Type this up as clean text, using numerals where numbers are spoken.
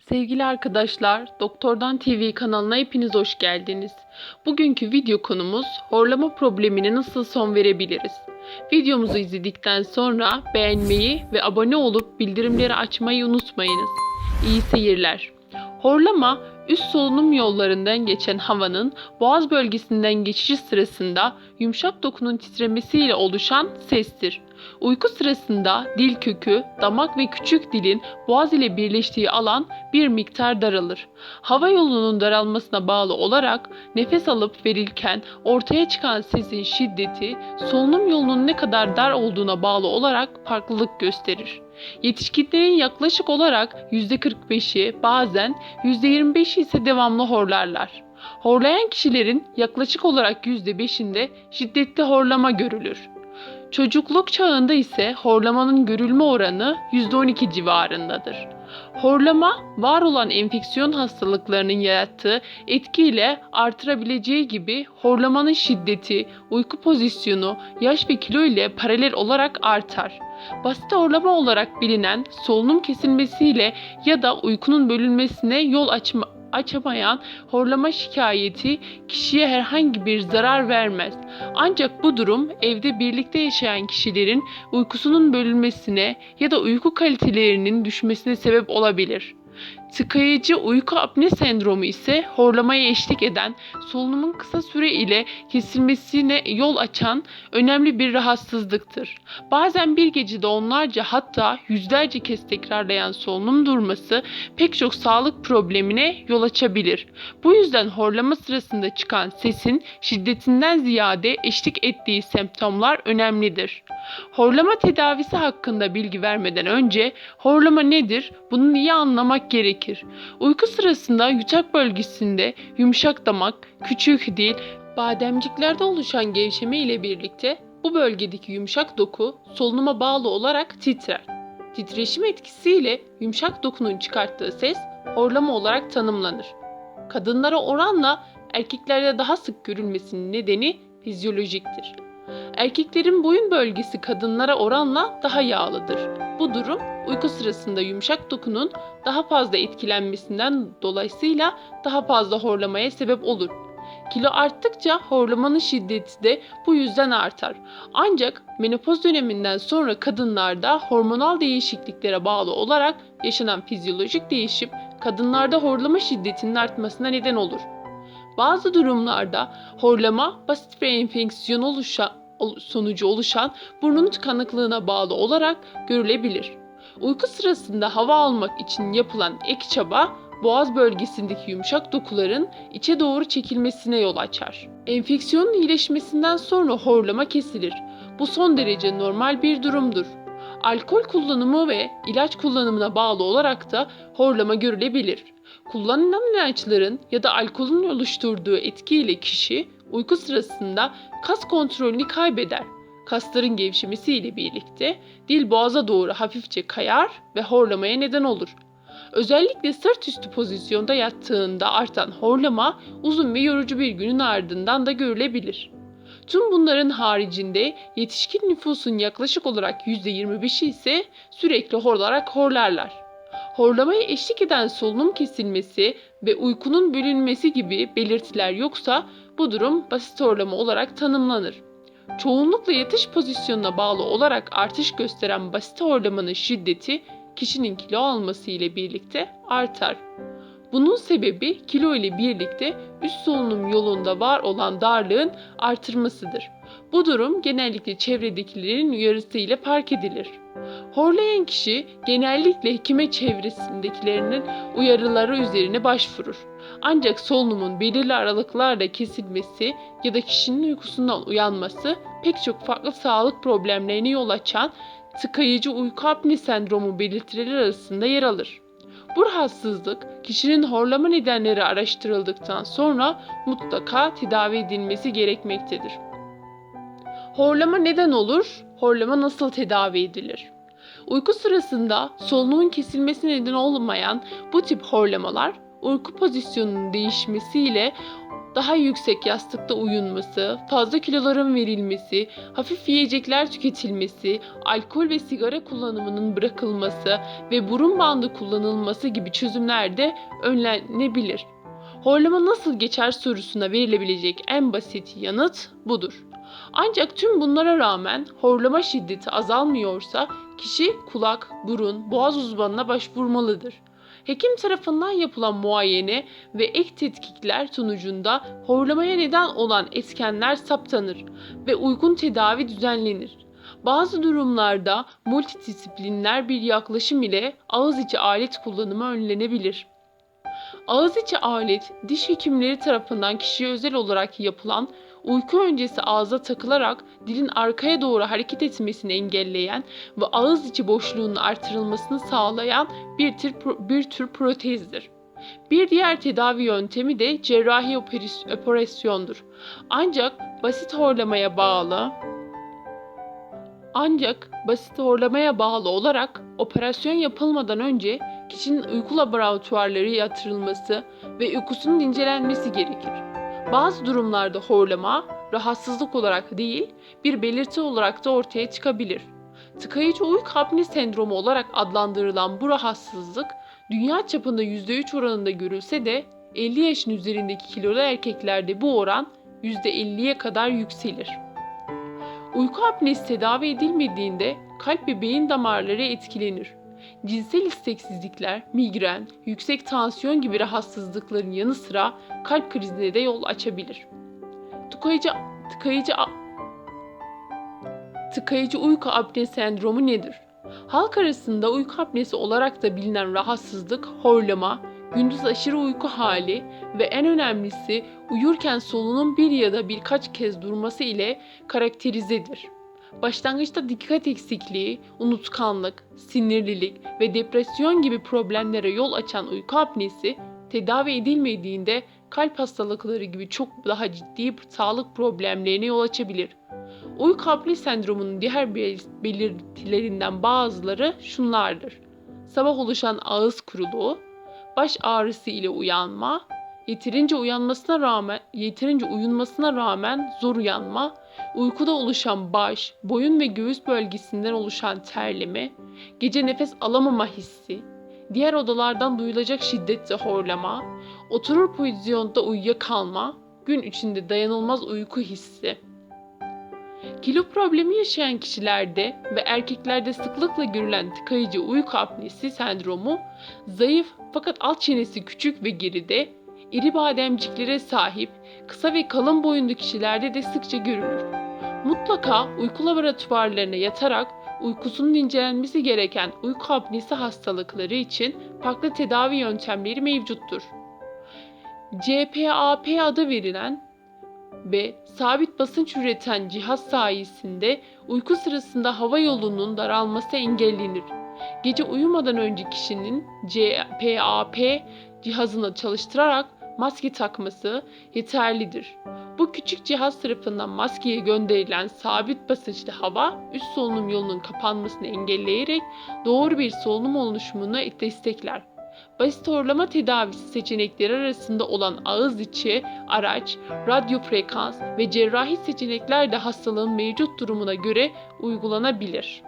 Sevgili arkadaşlar, Doktordan TV kanalına hepiniz hoş geldiniz. Bugünkü video konumuz horlama problemine nasıl son verebiliriz? Videomuzu izledikten sonra beğenmeyi ve abone olup bildirimleri açmayı unutmayınız. İyi seyirler. Horlama, üst solunum yollarından geçen havanın boğaz bölgesinden geçişi sırasında yumuşak dokunun titremesiyle oluşan sestir. Uyku sırasında dil kökü, damak ve küçük dilin boğaz ile birleştiği alan bir miktar daralır. Hava yolunun daralmasına bağlı olarak nefes alıp verirken ortaya çıkan sesin şiddeti solunum yolunun ne kadar dar olduğuna bağlı olarak farklılık gösterir. Yetişkinlerin yaklaşık olarak %45'i, bazen %25'i ise devamlı horlarlar. Horlayan kişilerin yaklaşık olarak %5'inde şiddetli horlama görülür. Çocukluk çağında ise horlamanın görülme oranı %12 civarındadır. Horlama, var olan enfeksiyon hastalıklarının yarattığı etkiyle artırabileceği gibi horlamanın şiddeti, uyku pozisyonu, yaş ve kilo ile paralel olarak artar. Basit horlama olarak bilinen solunum kesilmesiyle ya da uykunun bölünmesine yol açamayan horlama şikayeti kişiye herhangi bir zarar vermez. Ancak bu durum evde birlikte yaşayan kişilerin uykusunun bölünmesine ya da uyku kalitelerinin düşmesine sebep olabilir. Tıkayıcı uyku apne sendromu ise horlamaya eşlik eden, solunumun kısa süre ile kesilmesine yol açan önemli bir rahatsızlıktır. Bazen bir gecede onlarca hatta yüzlerce kez tekrarlayan solunum durması pek çok sağlık problemine yol açabilir. Bu yüzden horlama sırasında çıkan sesin şiddetinden ziyade eşlik ettiği semptomlar önemlidir. Horlama tedavisi hakkında bilgi vermeden önce horlama nedir? Bunu iyi anlamak gerekir. Uyku sırasında yutak bölgesinde yumuşak damak, küçük dil, bademciklerde oluşan gevşeme ile birlikte bu bölgedeki yumuşak doku solunuma bağlı olarak titrer. Titreşim etkisiyle yumuşak dokunun çıkarttığı ses horlama olarak tanımlanır. Kadınlara oranla erkeklerde daha sık görülmesinin nedeni fizyolojiktir. Erkeklerin boyun bölgesi kadınlara oranla daha yağlıdır. Bu durum uyku sırasında yumuşak dokunun daha fazla etkilenmesinden dolayısıyla daha fazla horlamaya sebep olur. Kilo arttıkça horlamanın şiddeti de bu yüzden artar. Ancak menopoz döneminden sonra kadınlarda hormonal değişikliklere bağlı olarak yaşanan fizyolojik değişim kadınlarda horlama şiddetinin artmasına neden olur. Bazı durumlarda horlama basit bir enfeksiyon sonucu oluşan burnun tıkanıklığına bağlı olarak görülebilir. Uyku sırasında hava almak için yapılan ek çaba boğaz bölgesindeki yumuşak dokuların içe doğru çekilmesine yol açar. Enfeksiyonun iyileşmesinden sonra horlama kesilir. Bu son derece normal bir durumdur. Alkol kullanımı ve ilaç kullanımına bağlı olarak da horlama görülebilir. Kullanılan ilaçların ya da alkolün oluşturduğu etkiyle kişi uyku sırasında kas kontrolünü kaybeder. Kasların gevşemesiyle birlikte dil boğaza doğru hafifçe kayar ve horlamaya neden olur. Özellikle sırt üstü pozisyonda yattığında artan horlama uzun ve yorucu bir günün ardından da görülebilir. Tüm bunların haricinde yetişkin nüfusun yaklaşık olarak %25'i ise sürekli horlarlar. Horlamaya eşlik eden solunum kesilmesi ve uykunun bölünmesi gibi belirtiler yoksa bu durum basit horlama olarak tanımlanır. Çoğunlukla yatış pozisyonuna bağlı olarak artış gösteren basit horlamanın şiddeti kişinin kilo alması ile birlikte artar. Bunun sebebi kilo ile birlikte üst solunum yolunda var olan darlığın artırmasıdır. Bu durum genellikle çevredekilerin uyarısı ile fark edilir. Horlayan kişi genellikle hekime çevresindekilerinin uyarıları üzerine başvurur. Ancak solunumun belirli aralıklarla kesilmesi ya da kişinin uykusundan uyanması pek çok farklı sağlık problemlerine yol açan tıkayıcı uyku apne sendromu belirtileri arasında yer alır. Bu rahatsızlık kişinin horlama nedenleri araştırıldıktan sonra mutlaka tedavi edilmesi gerekmektedir. Horlama neden olur? Horlama nasıl tedavi edilir? Uyku sırasında solunumun kesilmesi neden olmayan bu tip horlamalar uyku pozisyonunun değişmesiyle daha yüksek yastıkta uyunması, fazla kiloların verilmesi, hafif yiyecekler tüketilmesi, alkol ve sigara kullanımının bırakılması ve burun bandı kullanılması gibi çözümler de önlenebilir. Horlama nasıl geçer sorusuna verilebilecek en basit yanıt budur. Ancak tüm bunlara rağmen horlama şiddeti azalmıyorsa kişi kulak, burun, boğaz uzmanına başvurmalıdır. Hekim tarafından yapılan muayene ve ek tetkikler sonucunda horlamaya neden olan etkenler saptanır ve uygun tedavi düzenlenir. Bazı durumlarda multidisipliner bir yaklaşım ile ağız içi alet kullanımı önlenebilir. Ağız içi alet, diş hekimleri tarafından kişiye özel olarak yapılan, uyku öncesi ağza takılarak dilin arkaya doğru hareket etmesini engelleyen ve ağız içi boşluğunun artırılmasını sağlayan bir tür protezdir. Bir diğer tedavi yöntemi de cerrahi operasyondur. Ancak basit horlamaya bağlı olarak operasyon yapılmadan önce kişinin uyku laboratuvarları yatırılması ve uykusunun incelenmesi gerekir. Bazı durumlarda horlama rahatsızlık olarak değil, bir belirti olarak da ortaya çıkabilir. Tıkayıcı uyku apne sendromu olarak adlandırılan bu rahatsızlık dünya çapında %3 oranında görülse de 50 yaşın üzerindeki kilolu erkeklerde bu oran %50'ye kadar yükselir. Uyku apnesi tedavi edilmediğinde kalp ve beyin damarları etkilenir. Cinsel isteksizlikler, migren, yüksek tansiyon gibi rahatsızlıkların yanı sıra kalp krizine de yol açabilir. Tıkayıcı uyku apne sendromu nedir? Halk arasında uyku apnesi olarak da bilinen rahatsızlık, horlama, gündüz aşırı uyku hali ve en önemlisi uyurken solunum bir ya da birkaç kez durması ile karakterizedir. Başlangıçta dikkat eksikliği, unutkanlık, sinirlilik ve depresyon gibi problemlere yol açan uyku apnesi, tedavi edilmediğinde kalp hastalıkları gibi çok daha ciddi sağlık problemlerine yol açabilir. Uyku apne sendromunun diğer belirtilerinden bazıları şunlardır: sabah oluşan ağız kuruluğu, baş ağrısı ile uyanma, yeterince uyunmasına rağmen zor uyanma, uykuda oluşan baş, boyun ve göğüs bölgesinden oluşan terleme, gece nefes alamama hissi, diğer odalardan duyulacak şiddetli horlama, oturur pozisyonda uyuyakalma, gün içinde dayanılmaz uyku hissi. Kilo problemi yaşayan kişilerde ve erkeklerde sıklıkla görülen tıkayıcı uyku apnesi sendromu, zayıf fakat alt çenesi küçük ve geride, iri bademciklere sahip, kısa ve kalın boyunlu kişilerde de sıkça görülür. Mutlaka uyku laboratuvarlarına yatarak uykusunun incelenmesi gereken uyku apnesi hastalıkları için farklı tedavi yöntemleri mevcuttur. CPAP adı verilen ve sabit basınç üreten cihaz sayesinde uyku sırasında hava yolunun daralması engellenir. Gece uyumadan önce kişinin CPAP cihazını çalıştırarak maske takması yeterlidir. Bu küçük cihaz tarafından maskeye gönderilen sabit basınçlı hava üst solunum yolunun kapanmasını engelleyerek doğru bir solunum oluşumunu destekler. Basit horlama tedavisi seçenekleri arasında olan ağız içi, araç, radyo frekans ve cerrahi seçenekler de hastalığın mevcut durumuna göre uygulanabilir.